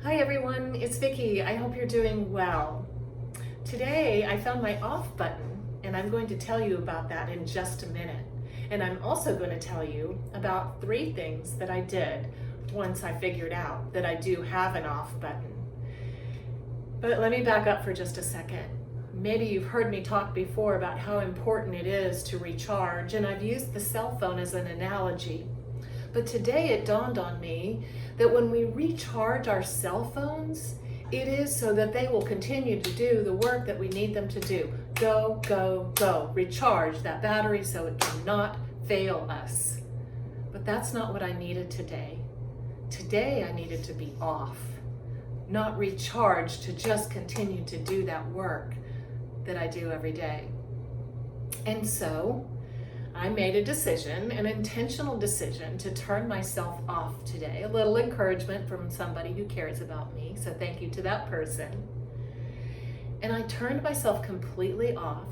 Hi everyone, it's Vicki. I hope you're doing well. Today I found my off button and I'm going to tell you about that in just a minute. And I'm also going to tell you about 3 things that I did once I figured out that I do have an off button. But let me back up for just a second. Maybe you've heard me talk before about how important it is to recharge, and I've used the cell phone as an analogy. But today it dawned on me that when we recharge our cell phones, it is so that they will continue to do the work that we need them to do. Go, go, go. Recharge that battery so it cannot fail us. But that's not what I needed today. Today I needed to be off, not recharged to just continue to do that work that I do every day. And so I made a decision, an intentional decision, to turn myself off today. A little encouragement from somebody who cares about me, so thank you to that person. And I turned myself completely off.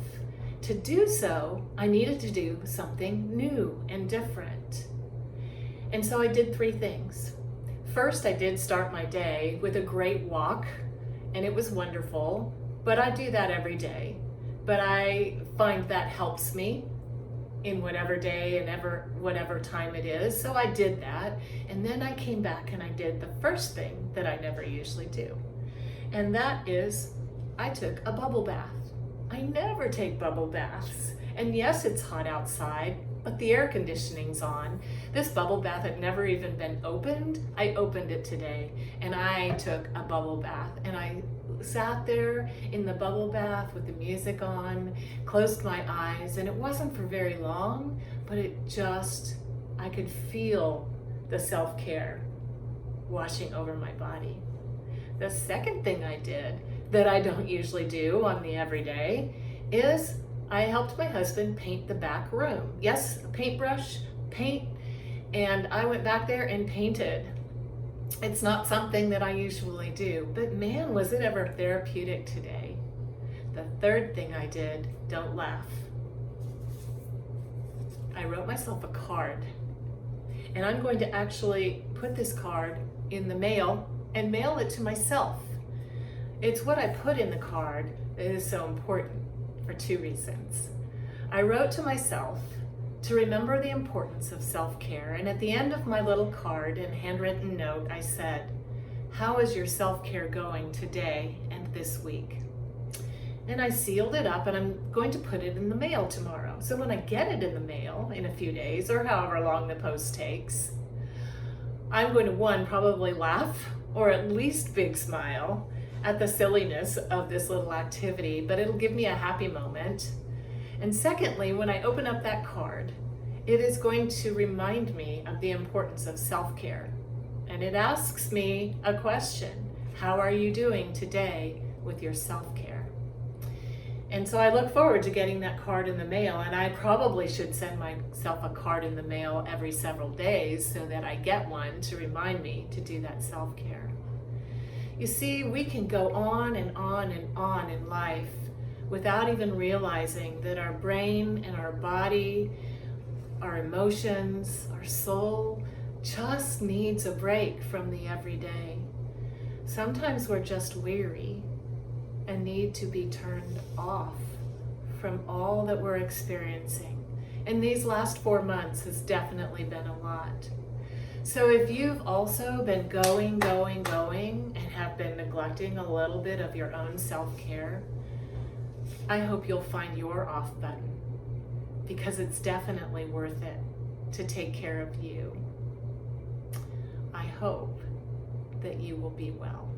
To do so, I needed to do something new and different. And so I did 3 things. First, I did start my day with a great walk, and it was wonderful, but I do that every day. But I find that helps me in whatever day and whatever time it is. So I did that. And then I came back and I did the first thing that I never usually do. And that is I took a bubble bath. I never take bubble baths. And yes, it's hot outside, but the air conditioning's on. This bubble bath had never even been opened. I opened it today and I took a bubble bath, and I sat there in the bubble bath with the music on, closed my eyes, and it wasn't for very long, but I could feel the self-care washing over my body. The second thing I did that I don't usually do on the everyday is I helped my husband paint the back room. Yes, a paintbrush, paint, and I went back there and painted. It's not something that I usually do, but man, was it ever therapeutic today. The third thing I did, don't laugh. I wrote myself a card, and I'm going to actually put this card in the mail and mail it to myself. It's what I put in the card that is so important for 2 reasons. I wrote to myself to remember the importance of self-care, and at the end of my little card and handwritten note, I said, how is your self-care going today and this week? And I sealed it up, and I'm going to put it in the mail tomorrow. So when I get it in the mail in a few days, or however long the post takes, I'm going to, 1, probably laugh, or at least big smile at the silliness of this little activity, but it'll give me a happy moment. And secondly, when I open up that card, it is going to remind me of the importance of self-care. And it asks me a question: how are you doing today with your self-care? And so I look forward to getting that card in the mail, and I probably should send myself a card in the mail every several days so that I get one to remind me to do that self-care. You see, we can go on and on and on in life without even realizing that our brain and our body, our emotions, our soul just needs a break from the everyday. Sometimes we're just weary and need to be turned off from all that we're experiencing. And these last 4 months has definitely been a lot. So if you've also been going, and have been neglecting a little bit of your own self-care, I hope you'll find your off button, because it's definitely worth it to take care of you. I hope that you will be well.